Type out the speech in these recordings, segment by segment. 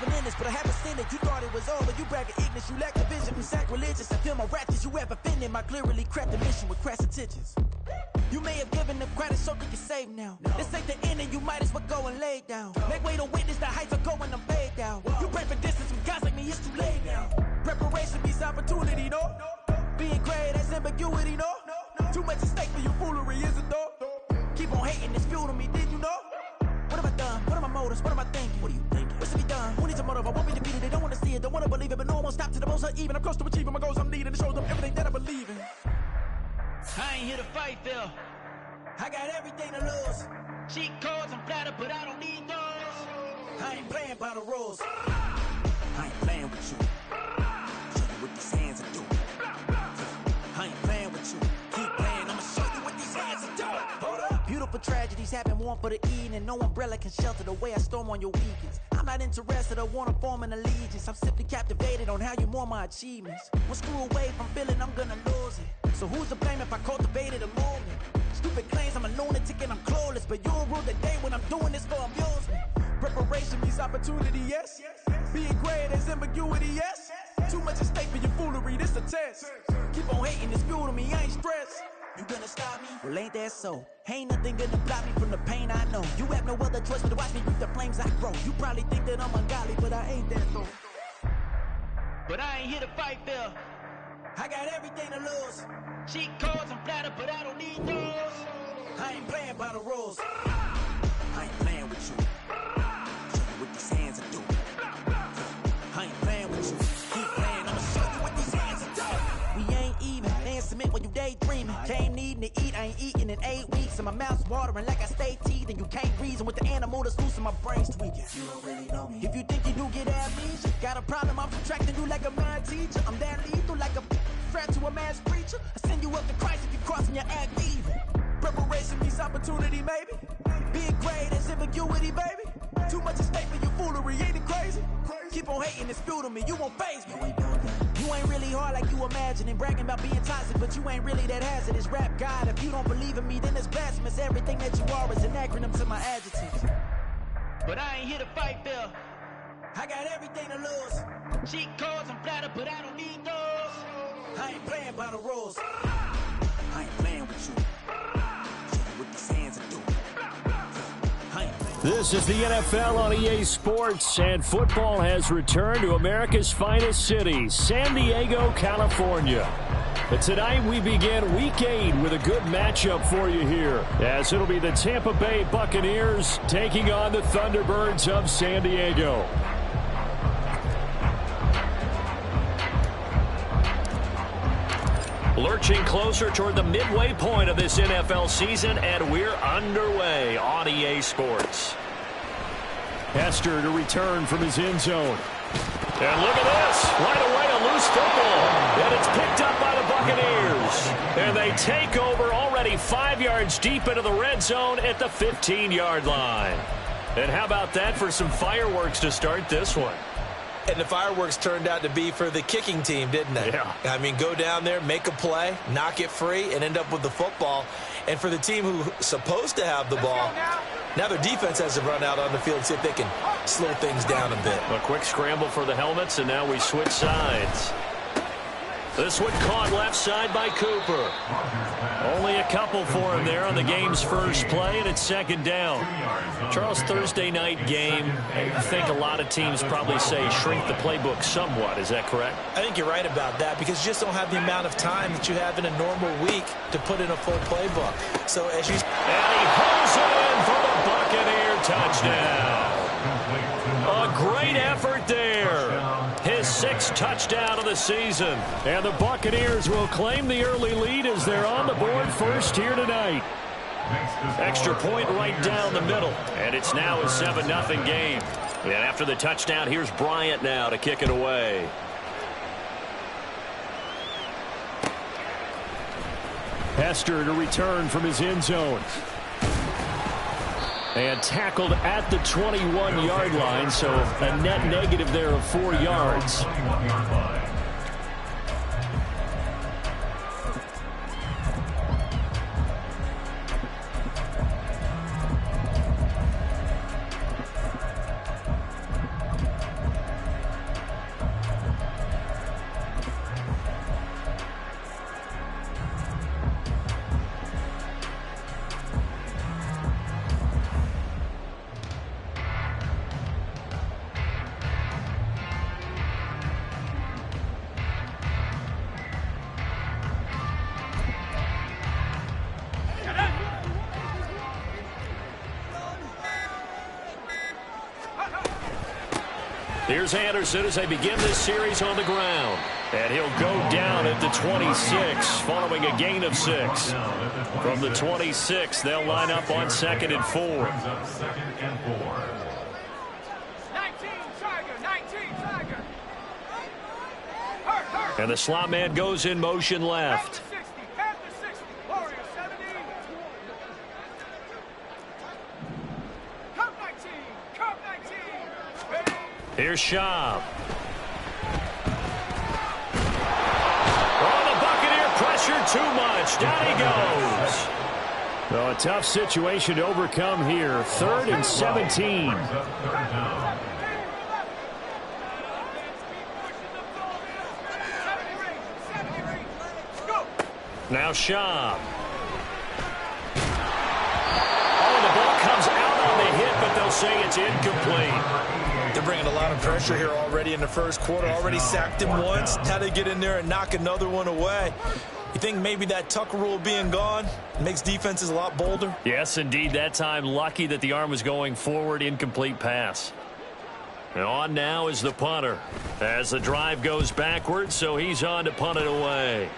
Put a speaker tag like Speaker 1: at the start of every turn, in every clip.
Speaker 1: been in this, but I haven't seen it. You thought it was over, you bragging ignorance, you lack the vision. You sacrilegious, I feel my ratchets, you have offended my clearly crafted mission with crass intentions. You may have given them credit so they can save now. This ain't the end and you might as well go and lay down. Make way to witness the heights are going, I'm fade down. You pray for distance with guys like me, it's too late now. Preparation means opportunity, no? Being great, that's ambiguity, no? Too much at stake for your foolery, is it though? Keep on hating, it's fuel to me, did you know? What have I done? What are my motives? What am I thinking? What are you thinking? What's to be done? Who needs a motive? I won't be defeated, they don't want to see it, don't want to believe it, but no one won't stop to the most even. I'm close to achieving my goals, I'm needing to show them everything that I believe in. I ain't here to fight, Phil. I got everything to lose. Cheat codes, I'm flattered, but I don't need those. I ain't playing by the rules. I ain't playing with you. Show you what these hands are doing. I ain't playing with you. Keep playing, I'ma show you what these hands are doing. Hold up. Beautiful tragedies happen, one for the evening, and no umbrella can shelter the way I storm on your weekends. I'm not interested or wanna form an allegiance. I'm simply captivated on how you mourn my achievements. One screw away from feeling I'm gonna lose it. So who's to blame if I cultivated a movement? Stupid claims I'm a lunatic and I'm clueless, but you'll rule the day when I'm doing this for amusement. Preparation means opportunity, yes. Being great is ambiguity, yes. Too much at stake for your foolery, this a test. Keep on hating, it's fuel to me, I ain't stressed. You gonna stop me? Well, ain't that so? Ain't nothing gonna block me from the pain I know. You have no other choice but to watch me reap the flames I grow. You probably think that I'm ungodly, but I ain't that though. But I ain't here to fight, Phil. I got everything to lose. Cheat codes, I'm flattered, but I don't need those. I ain't playing by the rules. I ain't playing with you. Show you what these hands are doing. I ain't playing with you. Keep playing, I'ma show you what these hands are doing. We ain't even. They ain't submit when you daydreaming. Came needing to eat, I ain't eating in 8 weeks. And my mouth's watering like I stay teething. You can't reason with the animal that's loose and my brain's tweaking. You don't really know me. If you think you do get amnesia, got a problem, I'm subtracting you like a mad teacher. I'm that lethal like a threat to a mass preacher. I send you up to Christ if you crossing your act evil. Preparation means opportunity, maybe. Being great is ambiguity, baby. Too much at stake for your foolery, ain't it crazy? Keep on hating, it's fuel to me, you won't faze me. You ain't really hard like you imagine and bragging about being toxic, but you ain't really that hazardous. Rap God, if you don't believe in me, then it's blasphemous. Everything that you are is an acronym to my adjectives. But I ain't here to fight, Phil. I got everything to lose. Cheat codes, I'm flattered, but I don't need those. I ain't playing by the rules. I ain't playing with you. Show you what these hands are doing.
Speaker 2: This is the NFL on EA Sports, and football has returned to America's finest city, San Diego, California. But tonight we begin Week 8 with a good matchup for you here, as it'll be the Tampa Bay Buccaneers taking on the Thunderbirds of San Diego. Lurching closer toward the midway point of this NFL season, and we're underway on EA Sports. Hester to return from his end zone. And look at this. Right away, a loose football. And it's picked up by the Buccaneers. And they take over already 5 yards deep into the red zone at the 15-yard line. And how about that for some fireworks to start this one?
Speaker 3: And the fireworks turned out to be for the kicking team, didn't they?
Speaker 2: Yeah.
Speaker 3: I mean, go down there, make a play, knock it free, and end up with the football. And for the team who's supposed to have the ball, now their defense has to run out on the field and see if they can slow things down a bit.
Speaker 2: A quick scramble for the helmets, and now we switch sides. This one caught left side by Cooper. Only a couple for him there on the game's first play, and it's second down. Charles, Thursday night game, I think a lot of teams probably say shrink the playbook somewhat. Is that correct?
Speaker 3: I think you're right about that because you just don't have the amount of time that you have in a normal week to put in a full playbook. So as you...
Speaker 2: And he pulls it in for the Buccaneer touchdown. A great effort there. His 6th touchdown of the season. And the Buccaneers will claim the early lead as they're on the board first here tonight. Extra point right down the middle. And it's now a 7-0 game. And after the touchdown, here's Bryant now to kick it away. Hester to return from his end zone. And tackled at the 21-yard line, so a net negative there of 4 yards. Here's Anderson as they begin this series on the ground. And he'll go down at the 26 following a gain of 6. From the 26, they'll line up on 2nd and 4. And the slot man goes in motion left. Here's Schaub. Oh, the Buccaneer pressure too much. Down he goes. Well, a tough situation to overcome here. 3rd and 17. Now Schaub. Oh, the ball comes out on the hit, but they'll say it's incomplete.
Speaker 3: They're bringing a lot of pressure here already in the first quarter. Already sacked him once. Now they get in there and knock another one away. You think maybe that Tucker rule being gone makes defenses a lot bolder?
Speaker 2: Yes, indeed. That time, lucky that the arm was going forward. Incomplete pass. And on now is the punter. As the drive goes backwards, so he's on to punt it away.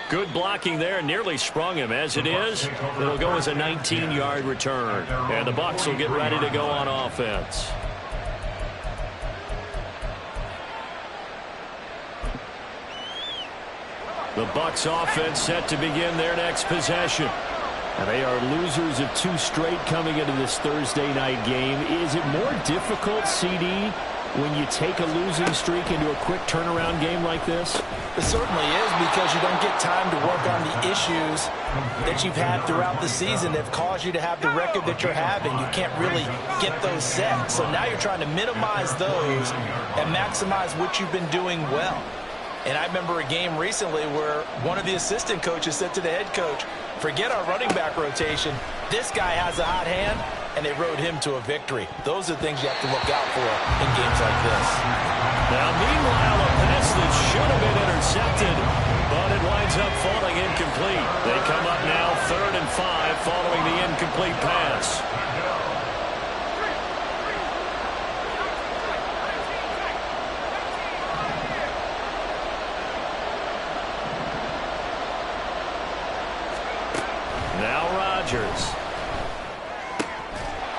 Speaker 2: Good blocking there. Nearly sprung him. As it is, it'll go as a 19-yard return. And the Bucs will get ready to go on offense. The Bucs offense set to begin their next possession. And they are losers of 2 straight coming into this Thursday night game. Is it more difficult, CD, when you take a losing streak into a quick turnaround game like this?
Speaker 3: It certainly is, because you don't get time to work on the issues that you've had throughout the season that have caused you to have the record that you're having. You can't really get those set. So now you're trying to minimize those and maximize what you've been doing well. And I remember a game recently where one of the assistant coaches said to the head coach, forget our running back rotation. This guy has a hot hand, and they rode him to a victory. Those are things you have to look out for in games like this.
Speaker 2: Now, meanwhile, a pass that should have been intercepted, but it winds up falling incomplete. They come up now 3rd and 5 following the incomplete pass. Now Rodgers.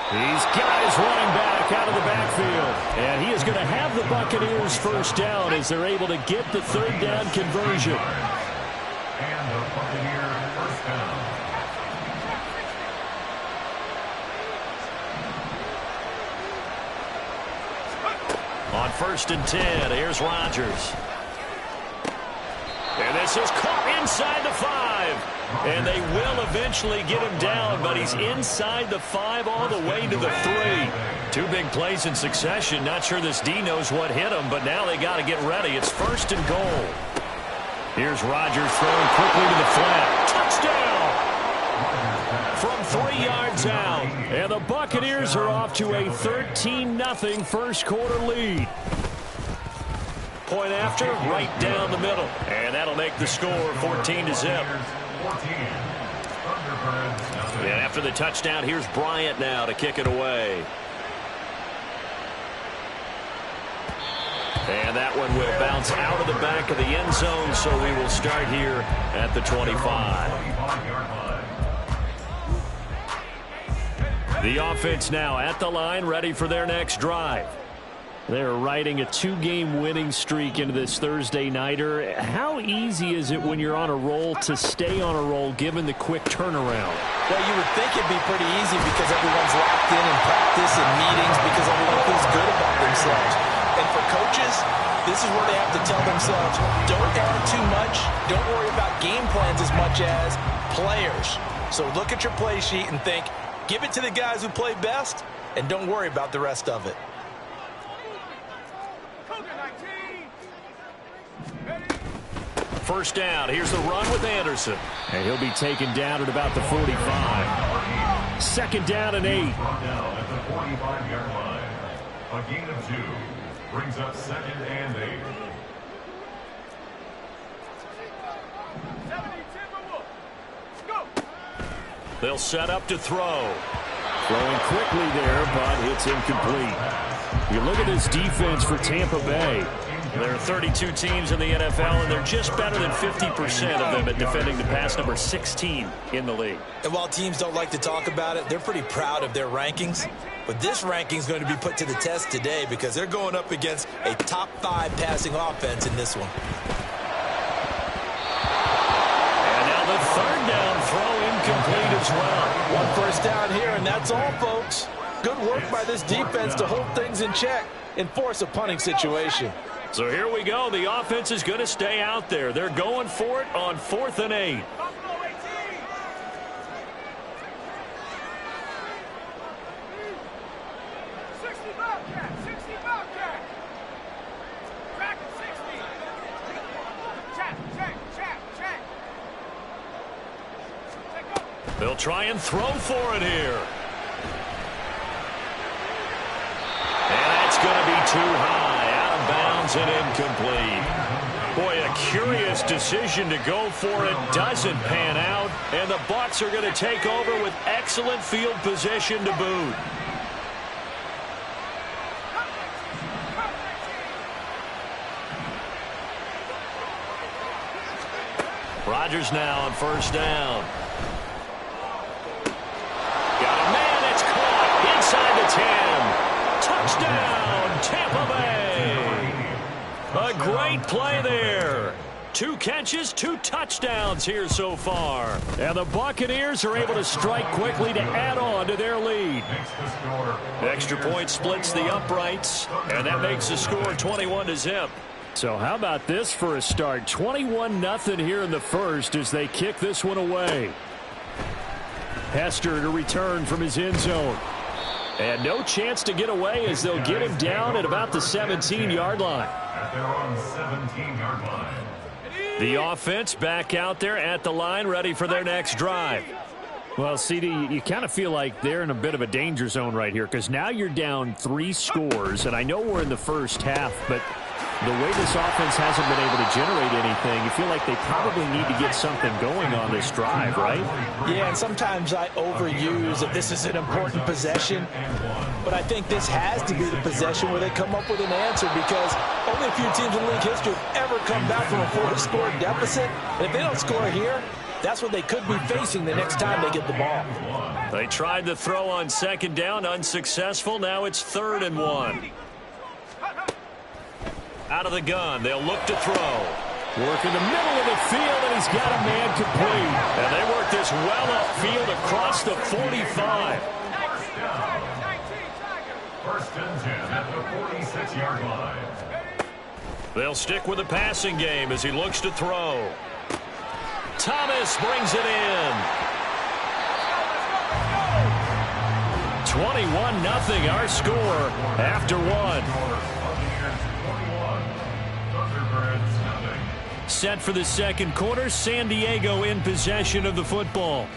Speaker 2: He's got his running back out of the backfield. And he is going to have the Buccaneers first down as they're able to get the 3rd down conversion.
Speaker 4: And the Buccaneer first down.
Speaker 2: On 1st and 10, here's Rodgers. And this is caught inside the 5. And they will eventually get him down, but he's inside the 5 all the way to the 3. 2 big plays in succession. Not sure this D knows what hit him, but now they got to get ready. It's 1st and goal. Here's Rodgers throwing quickly to the flat. Touchdown! From 3 yards out. And the Buccaneers are off to a 13-0 first quarter lead. Point after, right down the middle. And that'll make the score 14-0. And after the touchdown, here's Bryant now to kick it away. And that one will bounce out of the back of the end zone, so we will start here at the 25. The offense now at the line, ready for their next drive. They're riding a 2-game winning streak into this Thursday nighter. How easy is it when you're on a roll to stay on a roll given the quick turnaround?
Speaker 3: Well, you would think it'd be pretty easy because everyone's locked in practice and meetings because everyone feels good about themselves. And for coaches, this is where they have to tell themselves, don't add too much, don't worry about game plans as much as players. So look at your play sheet and think, give it to the guys who play best, and don't worry about the rest of it.
Speaker 2: First down. Here's the run with Anderson. And he'll be taken down at about the 45. 2nd down and 8.
Speaker 4: Down at the 45-yard line. A gain of 2 brings up 2nd and 8.
Speaker 2: They'll set up to throw.
Speaker 5: Throwing quickly there, but it's incomplete. You look at this defense for Tampa Bay.
Speaker 2: There are 32 teams in the NFL, and they're just better than 50% of them at defending the pass, number 16 in the league.
Speaker 3: And while teams don't like to talk about it, they're pretty proud of their rankings. But this ranking is going to be put to the test today because they're going up against a top 5 passing offense in this one.
Speaker 2: And now the third down throw incomplete as well.
Speaker 3: 1 first down here, and that's all, folks. Good work by this defense to hold things in check and force a punting situation.
Speaker 2: So here we go. The offense is going to stay out there. They're going for it on 4th and 8. They'll try and throw for it here. And that's going to be too high. Out of bounds and incomplete. Boy, a curious decision to go for it. Doesn't pan out. And the Bucs are going to take over with excellent field position to boot. Rodgers now on 1st down. Got a man, it's caught inside the 10. Touchdown, Tampa Bay. A great play there. 2 catches, 2 touchdowns here so far. And the Buccaneers are able to strike quickly to add on to their lead. Extra point splits the uprights, and that makes the score 21-0.
Speaker 5: So how about this for a start? 21-0 here in the first as they kick this one away. Hester to return from his end zone. And no chance to get away as they'll get him down at about the 17-yard line.
Speaker 4: At their own 17-yard line.
Speaker 2: The offense back out there at the line, ready for their next drive.
Speaker 5: Well, CD, you kind of feel like they're in a bit of a danger zone right here because now you're down 3 scores, and I know we're in the first half, but the way this offense hasn't been able to generate anything, you feel like they probably need to get something going on this drive, right?
Speaker 3: Yeah, and sometimes I overuse that this is an important possession, but I think this has to be the possession where they come up with an answer because only a few teams in league history have ever come back from a 4-score deficit, and if they don't score here, that's what they could be facing the next time they get the ball.
Speaker 2: They tried to throw on 2nd down, unsuccessful. Now it's 3rd and 1. Out of the gun, they'll look to throw.
Speaker 5: Work in the middle of the field, and he's got a man complete.
Speaker 2: And they work this well upfield across the 45.
Speaker 4: 1st and 10 at the 46-yard line.
Speaker 2: They'll stick with the passing game as he looks to throw. Thomas brings it in. 21-0 our score after 1. Set for the 2nd quarter, San Diego in possession of the football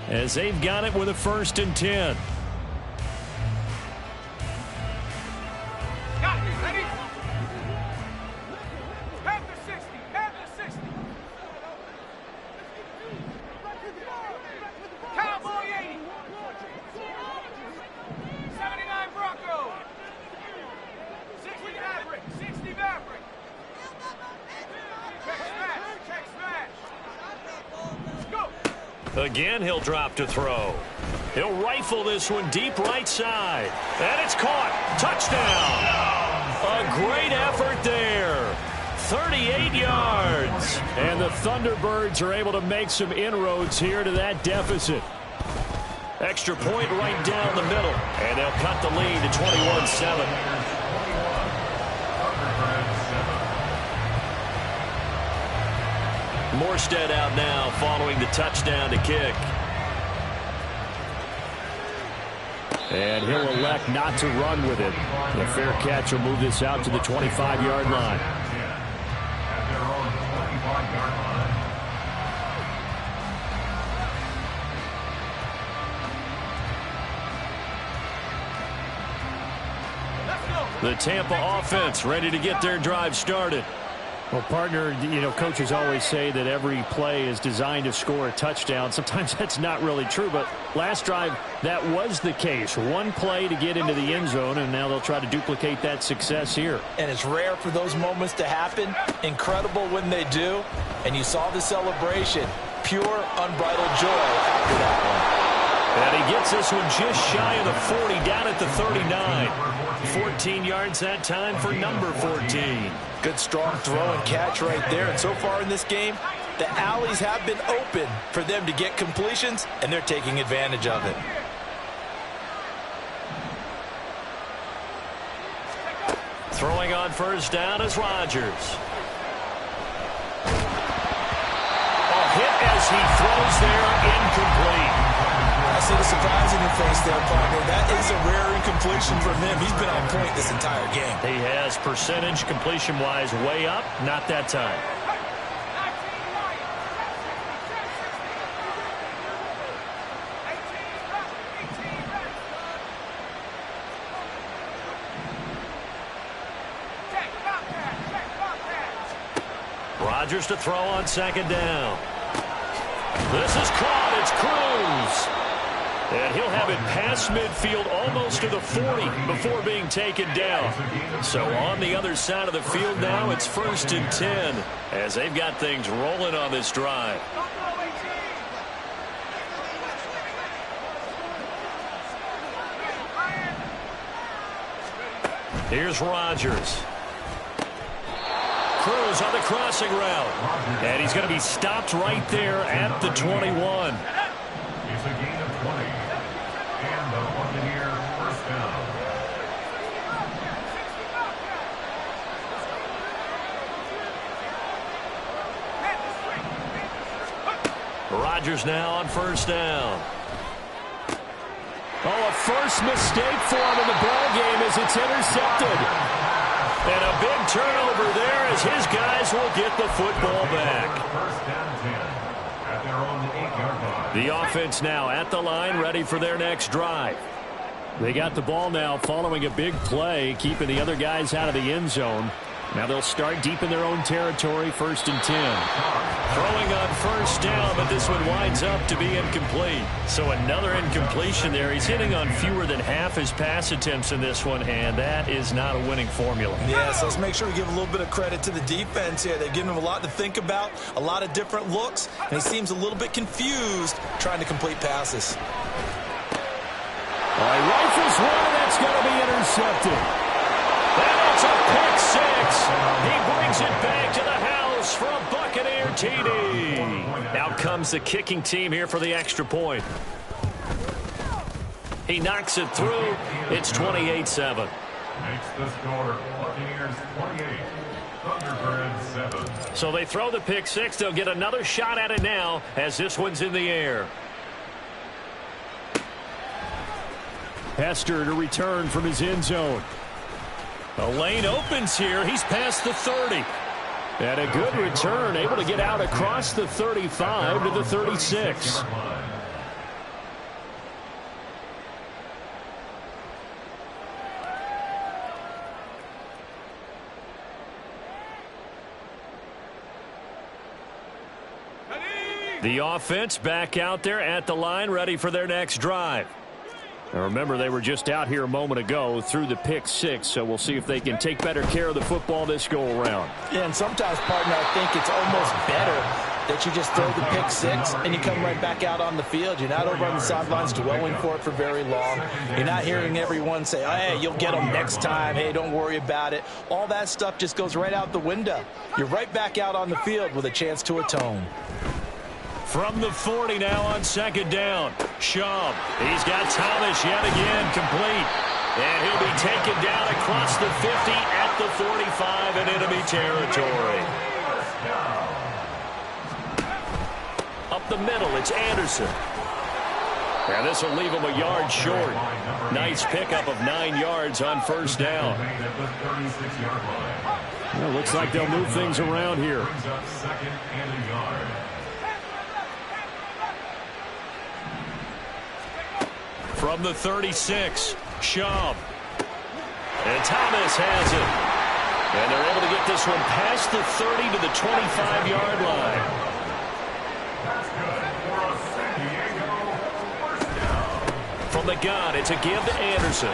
Speaker 2: as they've got it with a 1st and 10. Again, he'll drop to throw. He'll rifle this one deep right side. And it's caught. Touchdown. A great effort there. 38 yards.
Speaker 5: And the Thunderbirds are able to make some inroads here to that deficit.
Speaker 2: Extra point right down the middle. And they'll cut the lead to 21-7. Morstead out now following the touchdown to kick.
Speaker 5: And he'll elect not to run with it. The fair catch will move this out to the 25-yard line.
Speaker 4: At their own 25-yard line.
Speaker 2: The Tampa offense ready to get their drive started.
Speaker 5: Well, partner, coaches always say that every play is designed to score a touchdown. Sometimes that's not really true, but last drive, that was the case. One play to get into the end zone, and now they'll try to duplicate that success here.
Speaker 3: And it's rare for those moments to happen. Incredible when they do. And you saw the celebration. Pure, unbridled joy after that one.
Speaker 2: And he gets this one just shy of the 40, down at the 39. 14 yards that time for number 14.
Speaker 3: Good strong throw and catch right there. And so far in this game, the alleys have been open for them to get completions, and they're taking advantage of it.
Speaker 2: Throwing on first down is Rodgers. A hit as he throws there, incomplete.
Speaker 3: I see the surprise in your face there, partner. That is a rare incompletion from him. He's been on point this entire game.
Speaker 2: He has percentage completion-wise way up, not that time. Rodgers to throw on second down. This is caught. It's Cruz. And he'll have it past midfield almost to the 40 before being taken down. So on the other side of the field now, it's 1st and 10 as they've got things rolling on this drive. Here's Rodgers. Cruz on the crossing route. And he's going to be stopped right there at the 21.
Speaker 4: It's a gain of 20. And the Buccaneer first down.
Speaker 2: Rodgers now on first down. Oh, a first mistake for him in the ball game as it's intercepted. And a big turnover there as his guys will get the football back.
Speaker 4: First down 10 at their own 8-yard line.
Speaker 2: The offense now at the line, ready for their next drive.
Speaker 5: They got the ball now following a big play, keeping the other guys out of the end zone. Now they'll start deep in their own territory, 1st and 10.
Speaker 2: Throwing on first down, but this one winds up to be incomplete. So another incompletion there. He's hitting on fewer than half his pass attempts in this one, and that is not a winning formula.
Speaker 3: Yes, let's make sure we give a little bit of credit to the defense here. They've given him a lot to think about, a lot of different looks, and he seems a little bit confused trying to complete passes.
Speaker 5: All right, rifles one, and that's going to be intercepted.
Speaker 2: And it's a pick six. He brings it back to the house for a Buccaneer TD. Now comes the kicking team here for the extra point. He knocks it through. It's 28-7.
Speaker 4: Makes the score Buccaneers 28, Thunderbirds 7.
Speaker 2: So they throw the pick six. They'll get another shot at it now as this one's in the air.
Speaker 5: Hester to return from his end zone.
Speaker 2: The lane opens here. He's past the 30.
Speaker 5: And a good return, able to get out across the 35 to the 36.
Speaker 2: The offense back out there at the line, ready for their next drive.
Speaker 5: Now remember, they were just out here a moment ago through the pick six, so we'll see if they can take better care of the football this go-around.
Speaker 3: Yeah, and sometimes, partner, I think it's almost better that you just throw the pick six and you come right back out on the field. You're not over on the sidelines dwelling for it for very long. You're not hearing everyone say, oh, hey, you'll get them next time. Hey, don't worry about it. All that stuff just goes right out the window. You're right back out on the field with a chance to atone.
Speaker 2: From the 40 now on second down. Schaub. He's got Thomas yet again complete. And he'll be taken down across the 50 at the 45 in enemy territory. Up the middle, it's Anderson. And this will leave him a yard short. Nice pickup of 9 yards on first down.
Speaker 5: Well, looks like they'll move things around here.
Speaker 2: From the 36, Schaub. And Thomas has it. And they're able to get this one past the 30 to the 25-yard line.
Speaker 4: That's good for a San Diego first down.
Speaker 2: From the gun, it's a give to Anderson.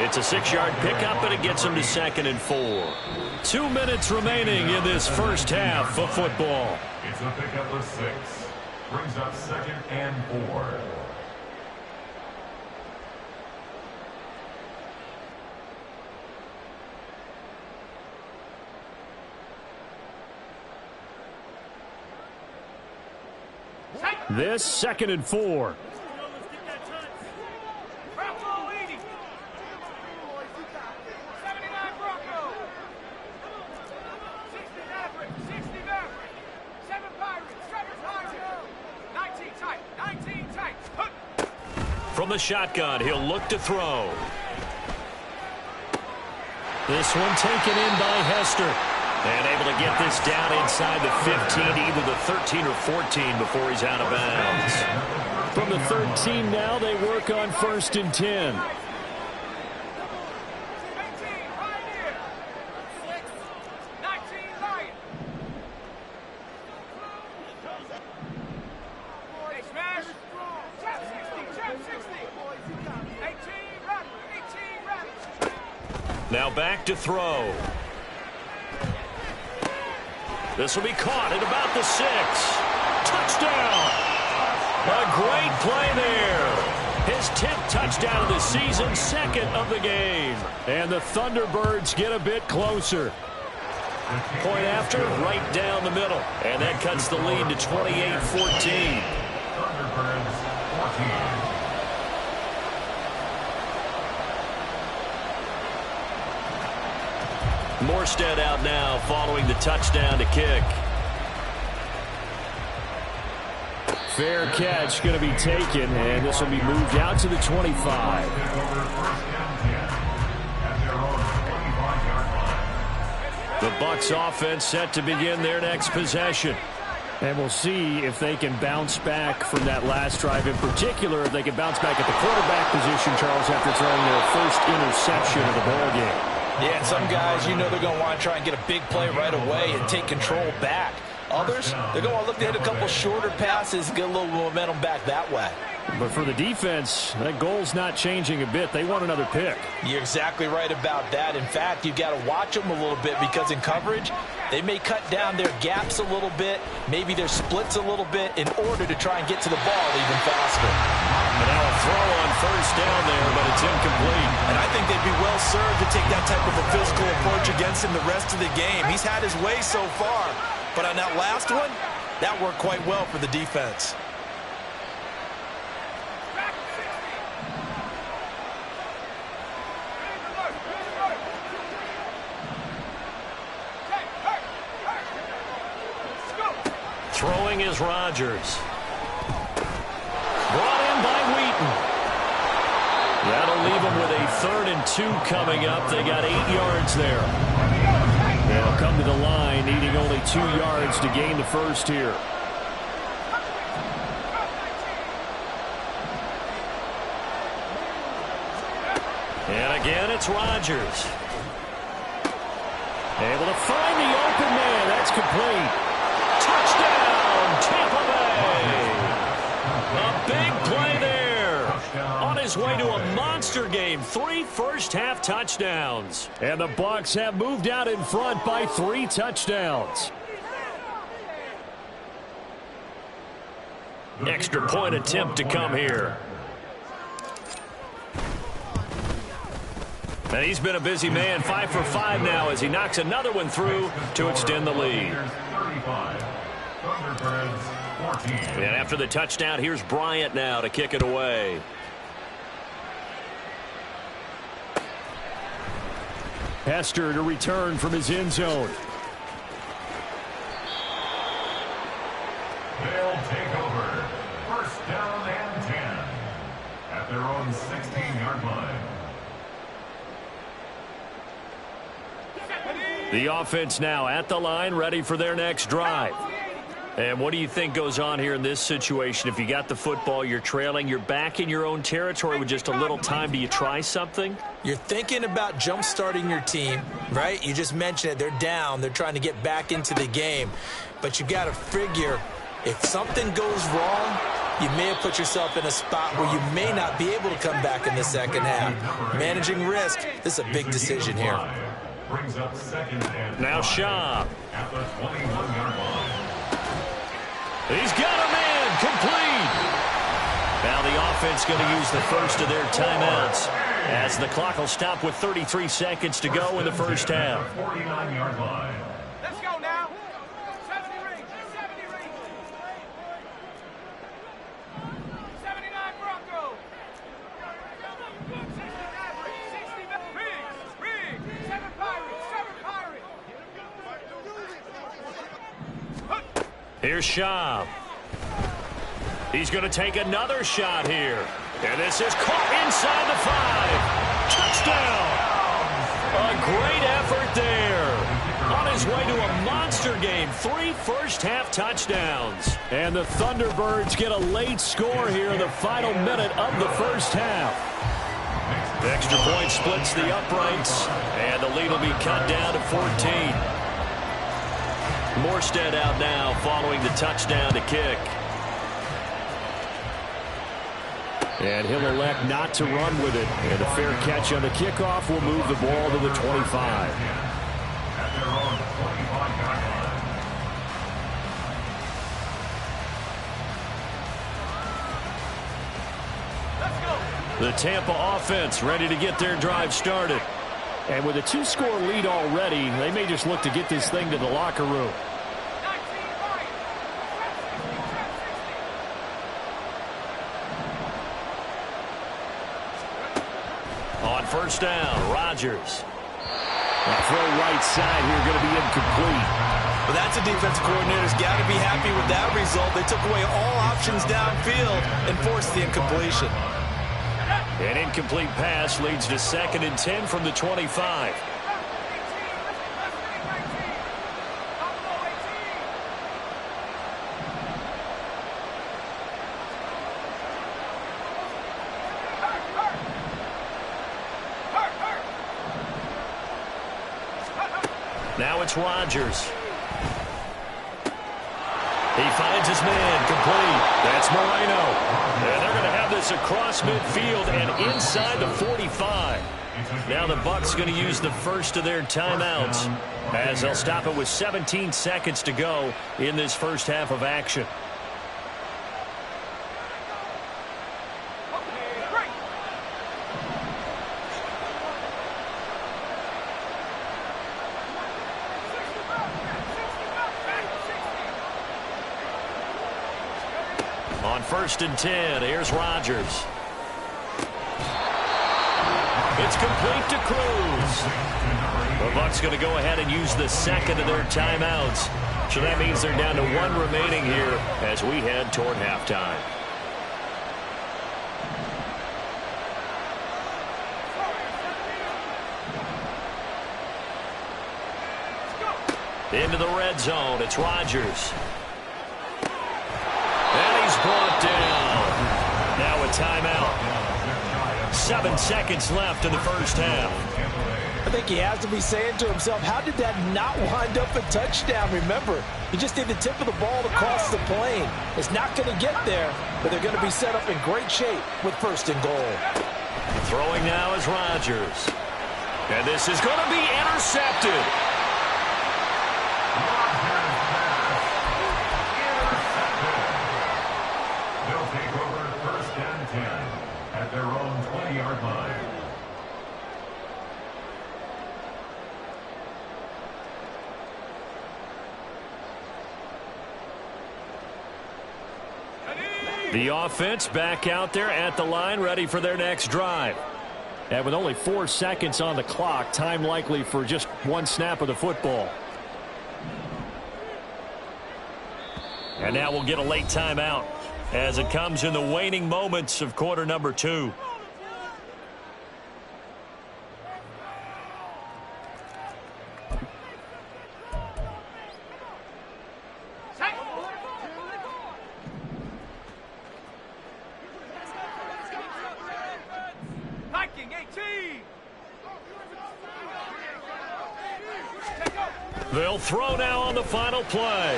Speaker 2: It's a 6-yard pickup, and it gets him to 2nd and 4. 2 minutes remaining in this first half of football.
Speaker 4: It's a pickup of 6. Brings up 2nd and 4.
Speaker 5: This 2nd and 4.
Speaker 2: From the shotgun, he'll look to throw. This one taken in by Hester. And able to get this down inside the 15, either the 13 or 14 before he's out of bounds.
Speaker 5: From the 13 now, they work on 1st and 10.
Speaker 2: Now back to throw. This will be caught at about the 6. Touchdown! A great play there. His 10th touchdown of the season, 2nd of the game.
Speaker 5: And the Thunderbirds get a bit closer.
Speaker 2: Point after, right down the middle. And that cuts the lead to 28-14.
Speaker 4: Thunderbirds 14.
Speaker 2: Morstead out now following the touchdown to kick.
Speaker 5: Fair catch going to be taken, and this will be moved out to the 25.
Speaker 2: The Bucs offense set to begin their next possession.
Speaker 5: And we'll see if they can bounce back from that last drive. In particular, if they can bounce back at the quarterback position, Charles, after throwing their first interception of the ball game.
Speaker 3: Yeah, and some guys, you know they're going to want to try and get a big play right away and take control back. Others, they're going to look to hit a couple shorter passes and get a little momentum back that way.
Speaker 5: But for the defense, that goal's not changing a bit. They want another pick.
Speaker 3: You're exactly right about that. In fact, you've got to watch them a little bit because in coverage, they may cut down their gaps a little bit, maybe their splits a little bit in order to try and get to the ball even faster.
Speaker 2: And now a throw on 1st down there, but it's incomplete.
Speaker 6: And I think they'd be well served to take that type of a physical approach against him the rest of the game. He's had his way so far, but on that last one, that worked quite well for the defense.
Speaker 2: Throwing is Rodgers. Brought in by Wheaton. That'll leave them with a 3rd and 2 coming up. They got 8 yards there.
Speaker 5: They'll come to the line, needing only 2 yards to gain the first here.
Speaker 2: And again, it's Rodgers. Able to find the open man. That's complete. Touchdown, Tampa Bay. A big play there. On his way to a monster game. 3 first-half touchdowns.
Speaker 5: And the Bucs have moved out in front by 3 touchdowns.
Speaker 2: Extra point attempt to come here. And he's been a busy man, 5 for 5 now as he knocks another one through to extend the lead. And after the touchdown, here's Bryant now to kick it away.
Speaker 5: Hester to return from his end zone.
Speaker 4: They'll take over. 1st down and 10 at their own 16-yard line.
Speaker 2: The offense now at the line, ready for their next drive.
Speaker 5: And what do you think goes on here in this situation? If you got the football, you're trailing, you're back in your own territory with just a little time. Do you try something?
Speaker 3: You're thinking about jump-starting your team, right? You just mentioned it. They're down. They're trying to get back into the game. But you've got to figure if something goes wrong, you may have put yourself in a spot where you may not be able to come back in the second half. Managing risk, this is a big decision here.
Speaker 2: Now Shaw. He's got a man complete. Now the offense going to use the first of their timeouts as the clock will stop with 33 seconds to go in the first half.
Speaker 4: 49-yard line.
Speaker 7: Let's go now. 70 rings. 70 rings. 79 Broncos. 60 Mavericks. 60 Mavericks. Rings. 7 Pirates. 7 Pirates.
Speaker 2: Here's Shaw. He's going to take another shot here. And this is caught inside the 5. Touchdown. A great effort there. On his way to a monster game. 3 first-half touchdowns.
Speaker 5: And the Thunderbirds get a late score here in the final minute of the first half.
Speaker 2: The extra point splits the uprights. And the lead will be cut down to 14. Morstead out now following the touchdown to kick.
Speaker 5: And he'll elect not to run with it. And a fair catch on the kickoff will move the ball to the 25.
Speaker 4: At their own 25-yard line.
Speaker 2: The Tampa offense ready to get their drive started.
Speaker 5: And with a 2-score lead already, they may just look to get this thing to the locker room.
Speaker 2: On first down, Rodgers.
Speaker 5: The throw right side here going to be incomplete.
Speaker 6: Well, that's a defensive coordinator's got to be happy with that result. They took away all options downfield and forced the incompletion.
Speaker 2: An incomplete pass leads to 2nd and 10 from the 25. Now it's Rodgers. He finds his man complete. That's Moreno. And they're going to have this across midfield and inside the 45. Now the Bucs going to use the first of their timeouts as they'll stop it with 17 seconds to go in this first half of action. On 1st and 10, here's Rodgers. It's complete to Cruz. The Bucs going to go ahead and use the second of their timeouts. So that means they're down to 1 remaining here as we head toward halftime. Into the red zone, it's Rodgers. And he's brought down. Now a timeout. 7 seconds left in the first half.
Speaker 3: I think he has to be saying to himself, how did that not wind up a touchdown? Remember, you just need the tip of the ball to cross the plane. It's not going to get there, but they're going to be set up in great shape with 1st and goal.
Speaker 2: Throwing now is Rodgers. And this is going to be intercepted.
Speaker 4: They'll take over 1st and 10 at their own 20-yard line.
Speaker 2: The offense back out there at the line, ready for their next drive.
Speaker 5: And with only 4 seconds on the clock, time likely for just 1 snap of the football.
Speaker 2: And now we'll get a late timeout as it comes in the waning moments of quarter number 2. They'll throw now on the final play.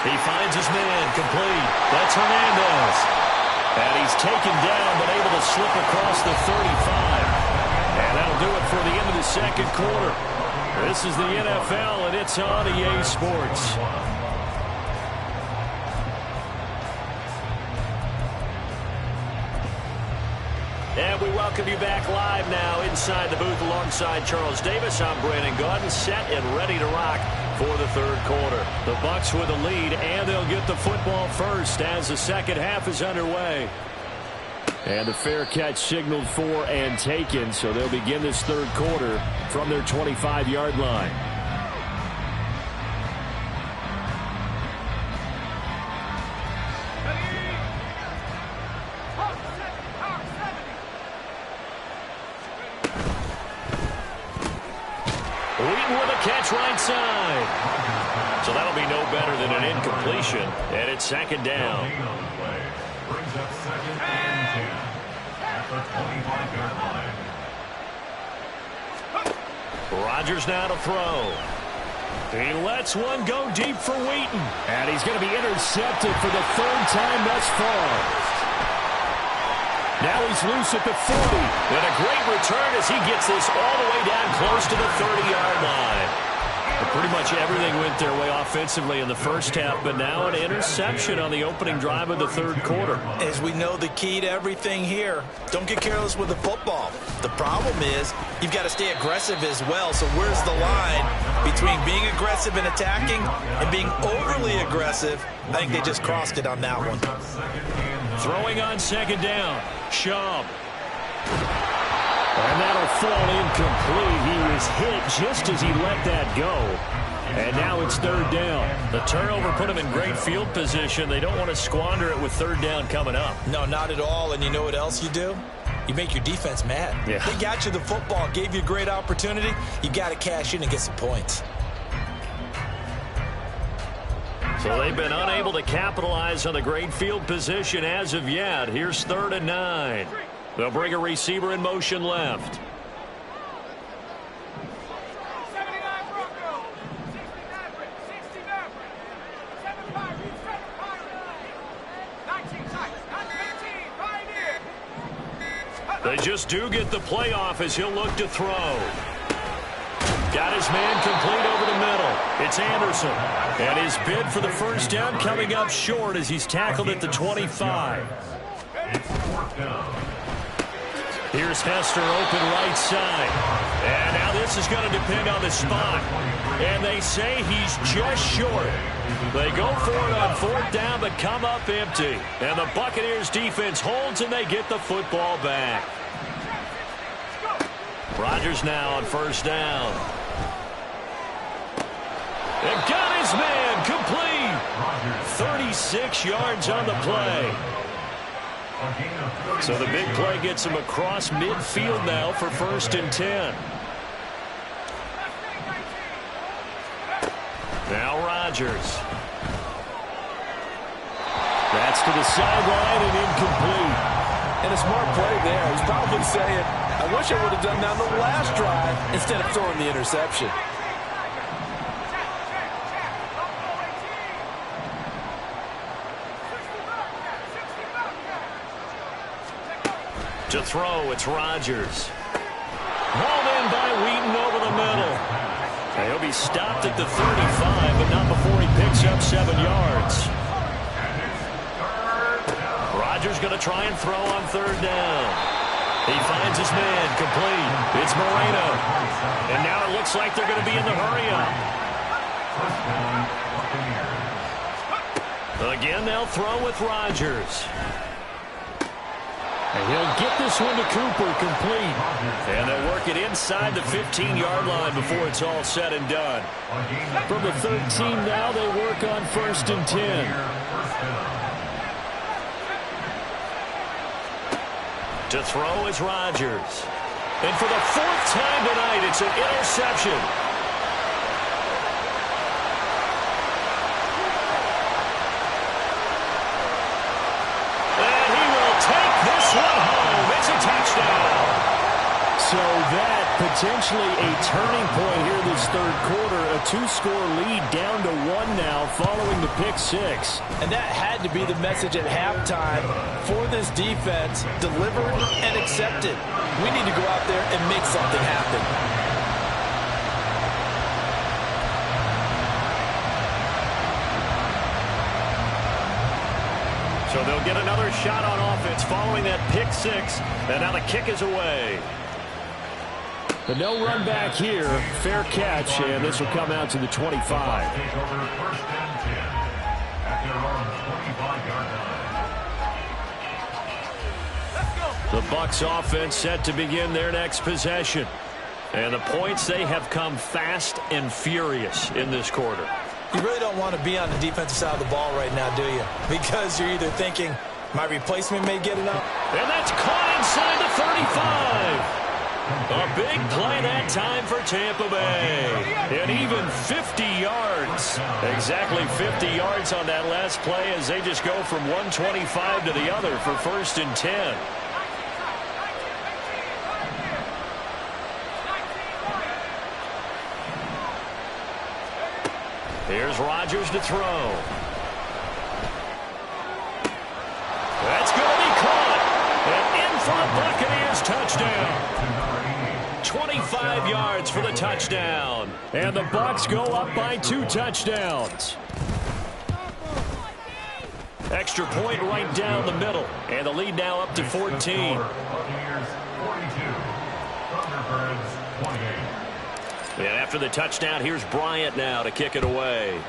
Speaker 2: He finds his man, complete. That's Hernandez. And he's taken down, but able to slip across the 35. And that'll do it for the end of the second quarter. This is the NFL, and it's on EA Sports. And we welcome you back live now inside the booth alongside Charles Davis. I'm Brandon Gaudin, set and ready to rock for the third quarter. The Bucs with a lead, and they'll get the football first as the second half is underway. And the fair catch signaled for and taken, so they'll begin this third quarter from their 25-yard line. Catch right side. So that'll be no better than an incompletion, and it's second down.
Speaker 4: Brings up second and 10 at the 25-yard line.
Speaker 2: Rodgers now to throw. He lets one go deep for Wheaton.
Speaker 5: And he's going to be intercepted for the third time thus far. Now he's loose at the 40.
Speaker 2: And a great return as he gets this all the way down close to the 30-yard line. But pretty much everything went their way offensively in the first half, but now an interception on the opening drive of the third quarter.
Speaker 3: As we know, the key to everything here, don't get careless with the football. The problem is you've got to stay aggressive as well. So where's the line between being aggressive and attacking and being overly aggressive? I think they just crossed it on that one.
Speaker 2: Throwing on second down. Schaub.
Speaker 5: And that'll fall incomplete. He was hit just as he let that go. And now it's third down.
Speaker 2: The turnover put him in great field position. They don't want to squander it with third down coming up.
Speaker 3: No, not at all. And you know what else you do? You make your defense mad.
Speaker 2: Yeah.
Speaker 3: They got you the football, gave you a great opportunity. You got to cash in and get some points.
Speaker 2: So they've been unable to capitalize on the great field position as of yet. Here's 3rd and 9. They'll bring a receiver in motion left.
Speaker 7: 79 Broncos, 69 69 75 19 Titans, 15 Pioneer.
Speaker 2: They just do get the playoff as he'll look to throw. Got his man complete over the middle. It's Anderson. And his bid for the first down coming up short as he's tackled at the 25. Here's Hester open right side. And now this is going to depend on the spot. And they say he's just short. They go for it on 4th down but come up empty. And the Buccaneers defense holds and they get the football back. Rodgers now on 1st down. And got his man complete. 36 yards on the play. So the big play gets him across midfield now for 1st and 10. Now Rodgers. That's to the sideline and incomplete.
Speaker 8: And a smart play there. He's probably saying, I wish I would have done that on the last drive instead of throwing the interception.
Speaker 2: To throw, it's Rodgers. Hauled in by Wheaton over the middle. And he'll be stopped at the 35, but not before he picks up 7 yards. Rodgers going to try and throw on 3rd down. He finds his man complete. It's Moreno. And now it looks like they're going to be in the hurry-up. Again, they'll throw with Rodgers.
Speaker 5: And he'll get this one to Cooper complete.
Speaker 2: And they'll work it inside the 15-yard line before it's all said and done.
Speaker 5: From the 13 now, they work on 1st and 10.
Speaker 2: To throw is Rodgers. And for the 4th time tonight, it's an interception. And he will take this one home. It's a touchdown.
Speaker 5: So that potentially a turning point here here this third quarter, a 2-score lead down to 1 now following the pick six.
Speaker 3: And that had to be the message at halftime for this defense, delivered and accepted. We need to go out there and make something happen.
Speaker 2: So they'll get another shot on offense following that pick six, and now the kick is away.
Speaker 5: The no run back here, fair catch, and this will come out to the 25.
Speaker 4: Take over first and 10 at their own 25-yard line.
Speaker 2: The Bucs offense set to begin their next possession. And the points, they have come fast and furious in this quarter.
Speaker 3: You really don't want to be on the defensive side of the ball right now, do you? Because you're either thinking, my replacement may get it up.
Speaker 2: And that's caught inside the 35. A big play that time for Tampa Bay. And even 50 yards. Exactly 50 yards on that last play as they just go from 125 to the other for first and 10. Here's Rodgers to throw. That's going to be caught. And in front, Buccaneers touchdown. 25 yards for the touchdown.
Speaker 5: And the Bucs go up by 2 touchdowns.
Speaker 2: Extra point right down the middle. And the lead now up to 14.
Speaker 4: Buccaneers 42, Thunderbirds 28.
Speaker 2: And after the touchdown, here's Bryant now to kick it away.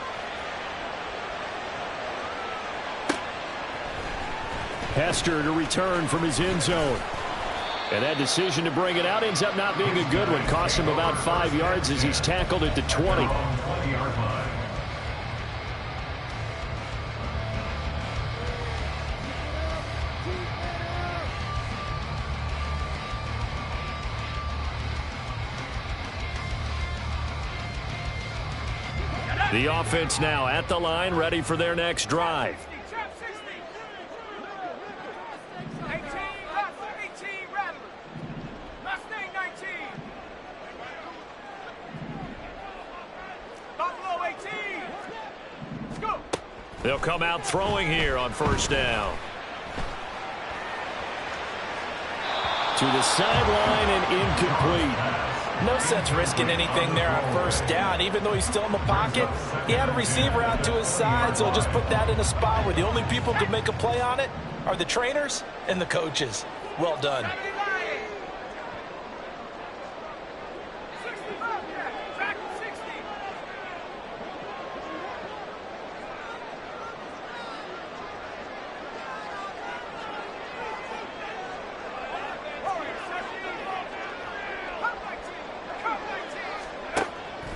Speaker 5: Hester to return from his end zone. And that decision to bring it out ends up not being a good one. Cost him about 5 yards as he's tackled at the 20.
Speaker 4: 20-yard line.
Speaker 2: The offense now at the line, ready for their next drive.
Speaker 7: 18, Rattler. Mustang 19. Buffalo 18. Let's go.
Speaker 2: They'll come out throwing here on first down.
Speaker 5: To the sideline and incomplete.
Speaker 3: No sense risking anything there on first down. Even though he's still in the pocket, he had a receiver out to his side, so just put that in a spot where the only people who can make a play on it are the trainers and the coaches. Well done.
Speaker 7: 65, track 60.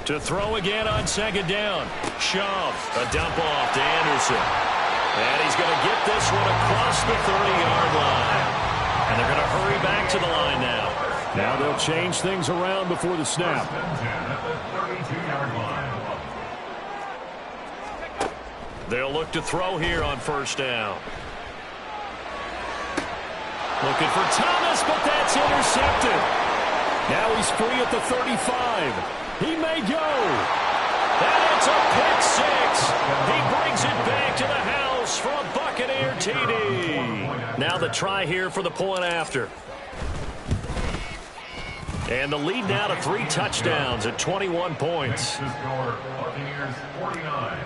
Speaker 2: To throw again on second down. Shove. A dump off to Anderson. And he's going to get this one across the 30-yard line. And they're going to hurry back to the line now.
Speaker 5: Now they'll change things around before the snap.
Speaker 4: First and 10 at the 32-yard line.
Speaker 2: They'll look to throw here on first down. Looking for Thomas, but that's intercepted.
Speaker 5: Now he's free at the 35. He may go.
Speaker 2: And it's a pick six. He brings it back to the house for a Buccaneer TD. Now the try here for the point after. And the lead now to 3 touchdowns at 21 points.
Speaker 4: Buccaneers 49,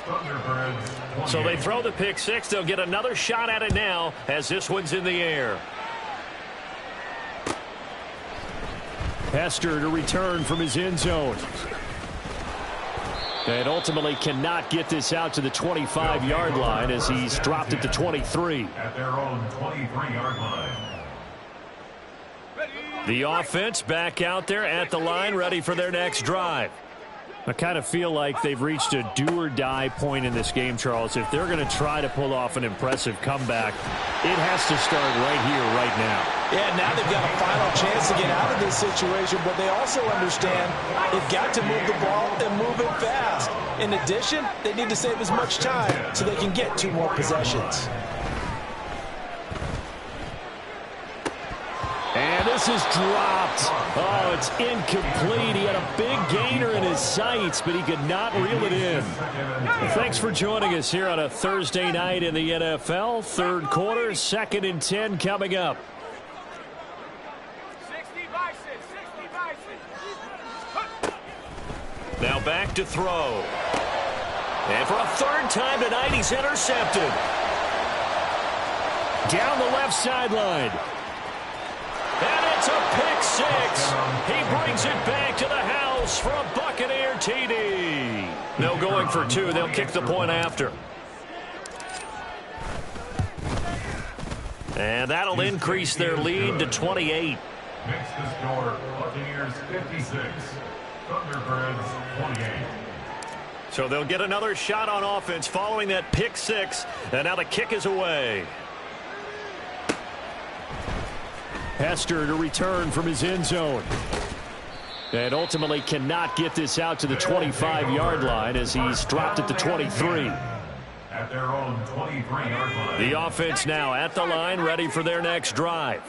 Speaker 4: Thunderbirds 28.
Speaker 2: So they throw the pick six. They'll get another shot at it now as this one's in the air.
Speaker 5: Hester to return from his end zone. And ultimately cannot get this out to the 25-yard line as he's dropped it to 23.
Speaker 4: At their own 23-yard line.
Speaker 2: The offense back out there at the line, ready for their next drive.
Speaker 5: I kind of feel like they've reached a do-or-die point in this game, Charles. If they're going to try to pull off an impressive comeback, it has to start right here, right now.
Speaker 3: Yeah, now they've got a final chance to get out of this situation, but they also understand they've got to move the ball and move it fast. In addition, they need to save as much time so they can get 2 more possessions.
Speaker 5: And this pass is dropped. Oh, it's incomplete. He had a big gainer in his sights, but he could not reel it in. Thanks for joining us here on a Thursday night in the NFL. Third quarter, 2nd and 10 coming up.
Speaker 7: 60 vices, 60 vices.
Speaker 2: Now back to throw. And for a third time tonight, he's intercepted. Down the left sideline. And it's a pick six. He brings it back to the house for a Buccaneer TD. No going for two. They'll kick the point after. And that'll increase their lead to 28.
Speaker 4: Makes the score Buccaneers 56, Thunderbirds 28.
Speaker 2: So they'll get another shot on offense following that pick six. And now the kick is away.
Speaker 5: Hester to return from his end zone. And ultimately cannot get this out to the 25-yard line as he's dropped at the 23.
Speaker 4: At their own 23-yard line.
Speaker 2: The offense now at the line, ready for their next drive.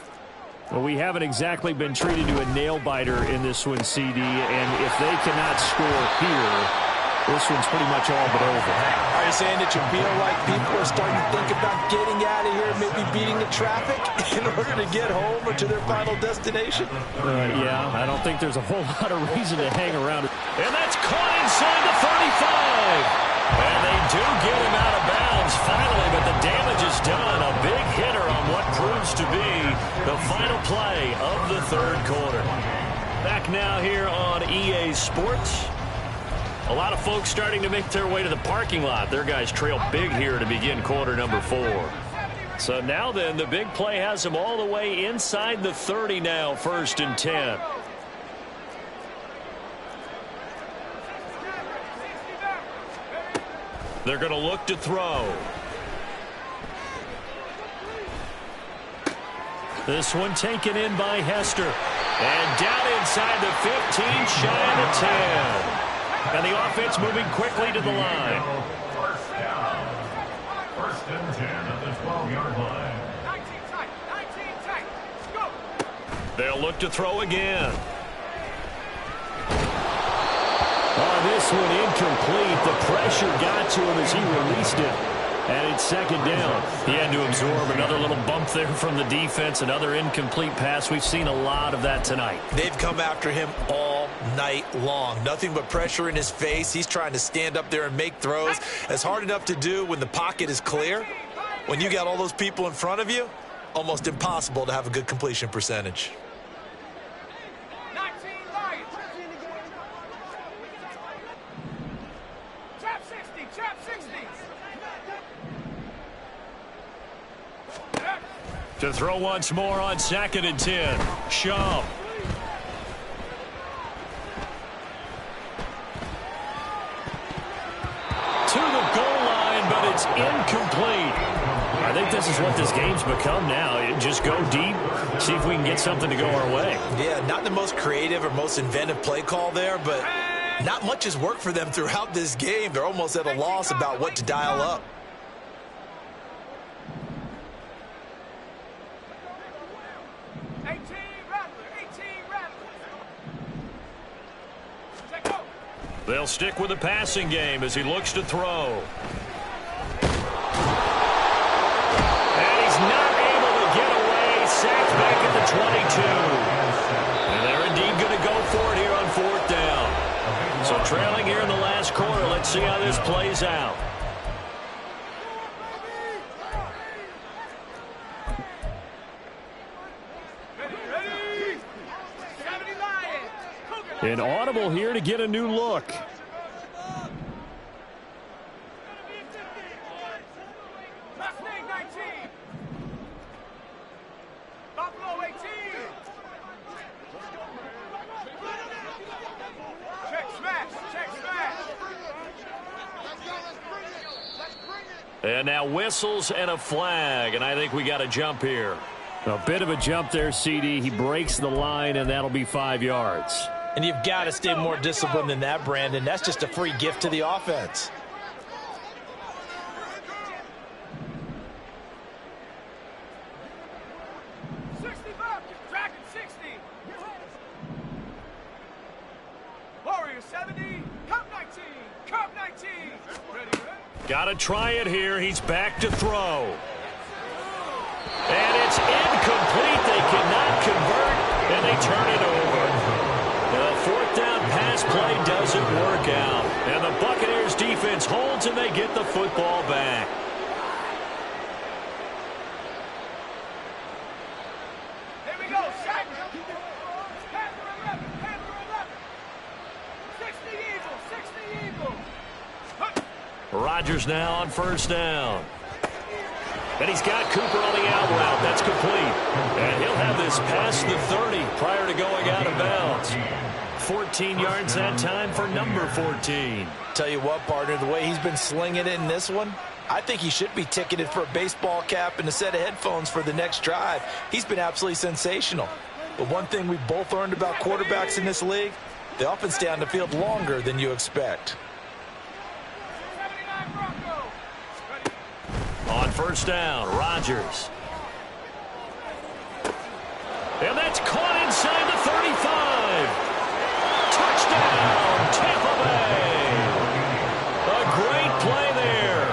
Speaker 5: Well, we haven't exactly been treated to a nail-biter in this one, CD. And if they cannot score here, this one's pretty much all but over.
Speaker 3: Are you saying that you feel like people are starting to think about getting out of here, maybe beating the traffic in order to get home or to their final destination?
Speaker 5: Yeah, I don't think there's a whole lot of reason to hang around.
Speaker 2: And that's caught inside the 35. And they do get him out of bounds finally, but the damage is done. A big hitter on what proves to be the final play of the third quarter. Back now here on EA Sports. A lot of folks starting to make their way to the parking lot. Their guys trail big here to begin quarter number 4. So now then, the big play has them all the way inside the 30 now, 1st and 10. They're going to look to throw. This one taken in by Hester. And down inside the 15, shy of the 10. And the offense moving quickly to the line.
Speaker 4: First down. 1st and 10 at the 12-yard line.
Speaker 7: 19 tight, go.
Speaker 2: They'll look to throw again.
Speaker 5: Oh, this one incomplete. The pressure got to him as he released it. And it's 2nd down.
Speaker 2: He had to absorb another little bump there from the defense. Another incomplete pass. We've seen a lot of that tonight.
Speaker 6: They've come after him all night long. Nothing but pressure in his face. He's trying to stand up there and make throws. It's hard enough to do when the pocket is clear. When you got all those people in front of you, almost impossible to have a good completion percentage.
Speaker 7: 19 Lions. Trap 60, trap 60.
Speaker 2: To throw once more on 2nd and 10. Shaw. To the goal line, but it's incomplete. I think this is what this game's become now. Just go deep, see if we can get something to go our way.
Speaker 6: Yeah, not the most creative or most inventive play call there, but not much has worked for them throughout this game. They're almost at a loss about what to dial up.
Speaker 2: They'll stick with the passing game as he looks to throw. And he's not able to get away. Sacked back at the 22. And they're indeed going to go for it here on 4th down. So trailing here in the last quarter. Let's see how this plays out.
Speaker 5: An audible here to get a new look.
Speaker 7: Mustang 19. Buffalo 18. Check smash, check smash.
Speaker 2: And now whistles and a flag. And I think we got a jump here.
Speaker 5: A bit of a jump there, CD. He breaks the line, and that'll be 5 yards.
Speaker 3: And you've got to stay more disciplined than that, Brandon. That's just a free gift to the offense.
Speaker 7: Dragon 60. Number 70, Cup 19. Cup 19. Ready.
Speaker 2: Got to try it here. He's back to throw. And it's incomplete. They cannot convert, and they turn it over. The fourth down pass play doesn't work out. And the Buccaneers defense holds, and they get the football back.
Speaker 7: Here we go. Sack. Panther 11. Panther 11. 60 Eagles. 60 Eagles.
Speaker 2: Rodgers now on first down. And he's got Cooper on the out route. That's complete. And he'll have this past the 30 prior to going out of bounds. 14 yards that time for number 14.
Speaker 3: Tell you what, partner, the way he's been slinging it in this one, I think he should be ticketed for a baseball cap and a set of headphones for the next drive. He's been absolutely sensational. But one thing we've both learned about quarterbacks in this league, they often stay on the field longer than you expect.
Speaker 2: On first down, Rodgers. And that's caught inside the 35. Touchdown, Tampa Bay. A great play there.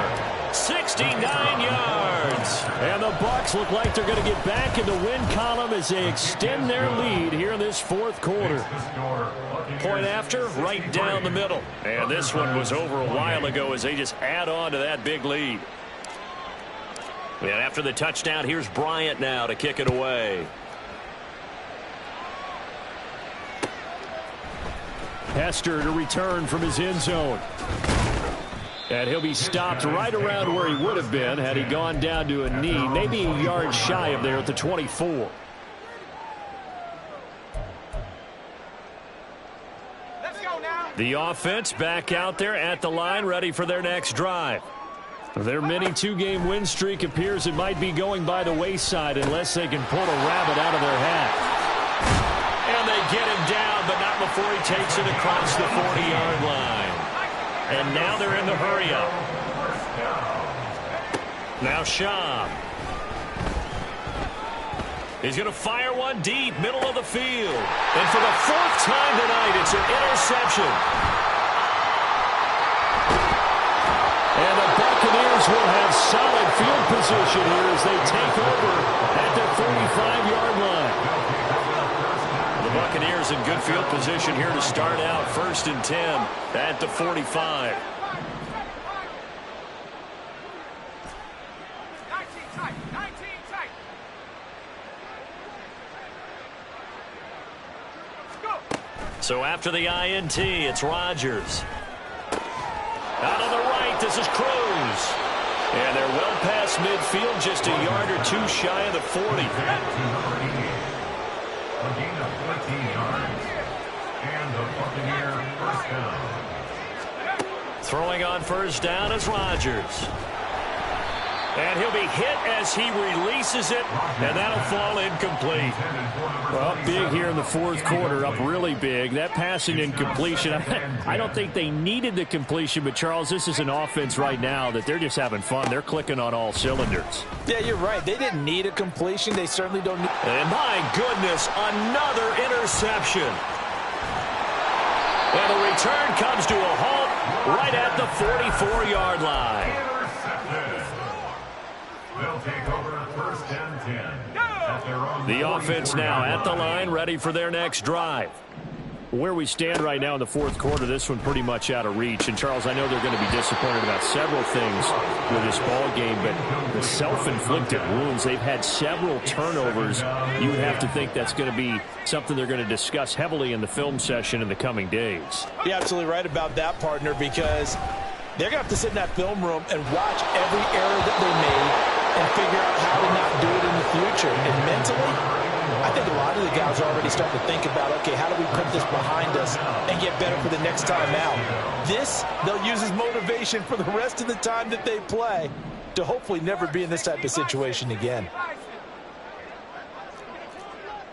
Speaker 2: 69 yards. And the Bucs look like they're going to get back in the win column as they extend their lead here in this fourth quarter. Point after, right down the middle. And this one was over a while ago as they just add on to that big lead. And after the touchdown, here's Bryant now to kick it away.
Speaker 5: Hester to return from his end zone. And he'll be stopped right around where he would have been had he gone down to a knee, maybe a yard shy of there at the 24.
Speaker 7: Let's go now.
Speaker 2: The offense back out there at the line, ready for their next drive. Their mini two-game win streak appears it might be going by the wayside unless they can pull a rabbit out of their hat. And they get him down, but not before he takes it across the 40-yard line. And now they're in the hurry-up. Now Schaub. He's going to fire one deep, middle of the field. And for the fourth time tonight, it's an interception. And the Buccaneers will have solid field position here as they take over at the 45-yard line. The Buccaneers in good field position here to start out 1st and 10 at the 45.
Speaker 7: 19 tight. 19 tight. Go.
Speaker 2: So after the INT, it's Rodgers. Out on the right, this is Cruz. And they're well past midfield, just a yard or two shy of the 40.
Speaker 4: A gain of 14 yards. And the Buccaneer first down.
Speaker 2: Throwing on first down is Rodgers. And he'll be hit as he releases it, and that'll fall incomplete.
Speaker 5: Well, big here in the fourth quarter, up really big. That passing incompletion, I don't think they needed the completion, but, Charles, this is an offense right now that they're just having fun. They're clicking on all cylinders.
Speaker 3: Yeah, you're right. They didn't need a completion. They certainly don't need.
Speaker 2: And my goodness, another interception. And the return comes to a halt right at the 44-yard line.
Speaker 4: They'll take over 1st and 10 at their own.
Speaker 2: The offense now at the line, ready for their next drive.
Speaker 5: Where we stand right now in the fourth quarter, this one pretty much out of reach. And, Charles, I know they're going to be disappointed about several things with this ball game, but the self-inflicted wounds, they've had several turnovers. You would have to think that's going to be something they're going to discuss heavily in the film session in the coming days.
Speaker 3: You're absolutely right about that, partner, because they're going to have to sit in that film room and watch every error that they made and figure out how to not do it in the future. And mentally, I think a lot of the guys are already starting to think about, okay, how do we put this behind us and get better for the next time out? This, they'll use as motivation for the rest of the time that they play to hopefully never be in this type of situation again.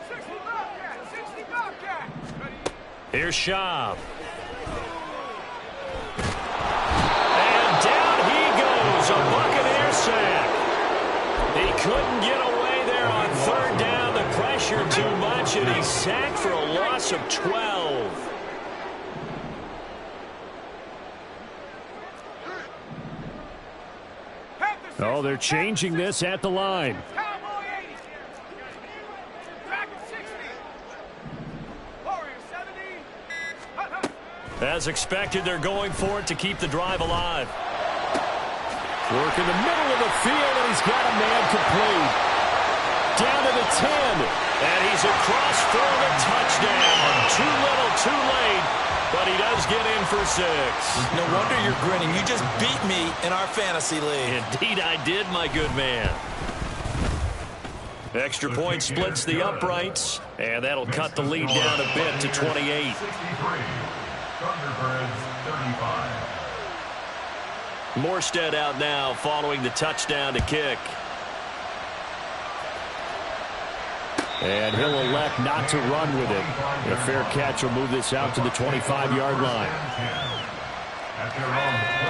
Speaker 7: 60 Bobcat. 60 Bobcat.
Speaker 2: Here's Schaub. And down he goes, a Buccaneer sack. He couldn't get away there on third down. The pressure too much, and he's sacked for a loss of 12.
Speaker 5: Oh, they're changing this at the line.
Speaker 7: Cowboy 80. Back at 60. Warrior 70.
Speaker 2: As expected, they're going for it to keep the drive alive. Work in the middle of the field, and he's got a man complete. Down to the 10, and he's across for the touchdown. Too little, too late, but he does get in for 6.
Speaker 3: No wonder you're grinning. You just beat me in our fantasy league.
Speaker 2: Indeed I did, my good man. Extra point splits the uprights, and that'll cut the lead down a bit to 28.
Speaker 4: 63. Thunderbirds 35.
Speaker 2: Morstead out now following the touchdown to kick.
Speaker 5: And he'll elect not to run with it. A fair catch will move this out to the 25-yard line.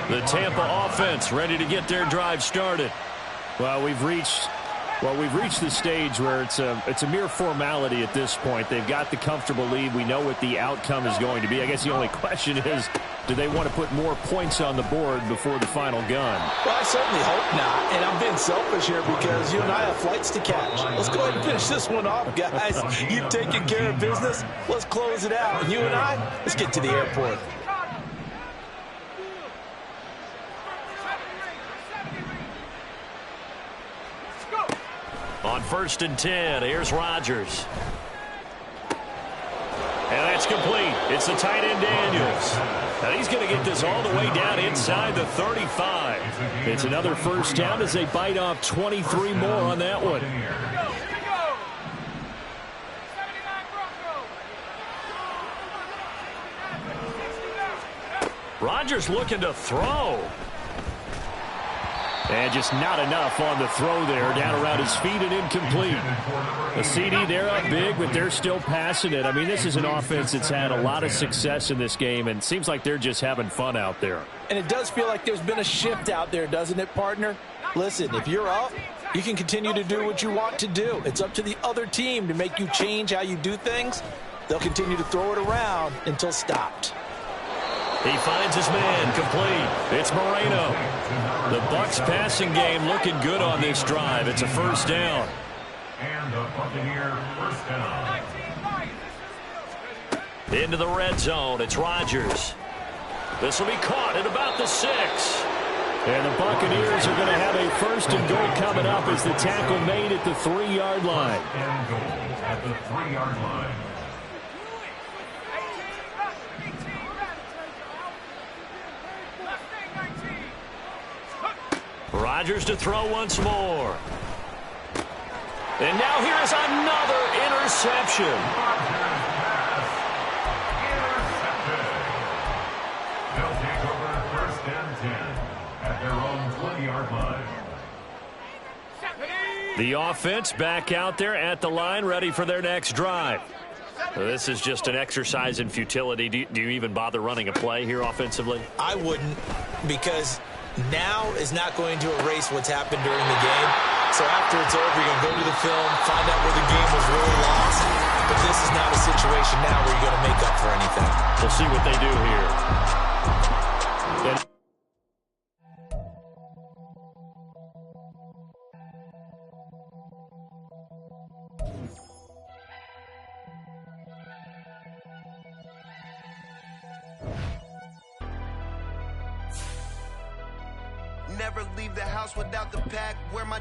Speaker 2: The Tampa offense ready to get their drive started.
Speaker 5: Well, we've reached the stage where it's a mere formality at this point. They've got the comfortable lead. We know what the outcome is going to be. I guess the only question is, do they want to put more points on the board before the final gun?
Speaker 3: Well, I certainly hope not. And I'm being selfish here because you and I have flights to catch. Let's go ahead and finish this one off, guys. You've taken care of business. Let's close it out. And you and I, let's get to the airport.
Speaker 2: On 1st and 10, here's Rodgers. And that's complete. It's the tight end Daniels. Now he's going to get this all the way down inside the 35. It's another first down as they bite off 23 more on that one. Rodgers looking to throw.
Speaker 5: And just not enough on the throw there. Down around his feet and incomplete. A CD, they're up big, but they're still passing it. I mean, this is an offense that's had a lot of success in this game, and it seems like they're just having fun out there.
Speaker 3: And it does feel like there's been a shift out there, doesn't it, partner? Listen, if you're up, you can continue to do what you want to do. It's up to the other team to make you change how you do things. They'll continue to throw it around until stopped.
Speaker 2: He finds his man, complete. It's Moreno. The Bucs passing game looking good on this drive. It's a first down.
Speaker 4: And the Buccaneer first down.
Speaker 2: Into the red zone. It's Rodgers. This will be caught at about the 6.
Speaker 5: And the Buccaneers are going to have a first and goal coming up as the tackle made at the 3-yard line.
Speaker 4: And goal at the 3-yard line.
Speaker 2: Rodgers to throw once more. And now here is another interception.
Speaker 4: They'll take over 1st and 10 at their own 20-yard line.
Speaker 2: The offense back out there at the line, ready for their next drive. This is just an exercise in futility. Do you even bother running a play here offensively?
Speaker 3: I wouldn't, because now is not going to erase what's happened during the game. So after it's over, you're going to go to the film, find out where the game was really lost. But this is not a situation now where you're going to make up for anything.
Speaker 2: We'll see what they do here.
Speaker 9: Never leave the house without the pack. Wear my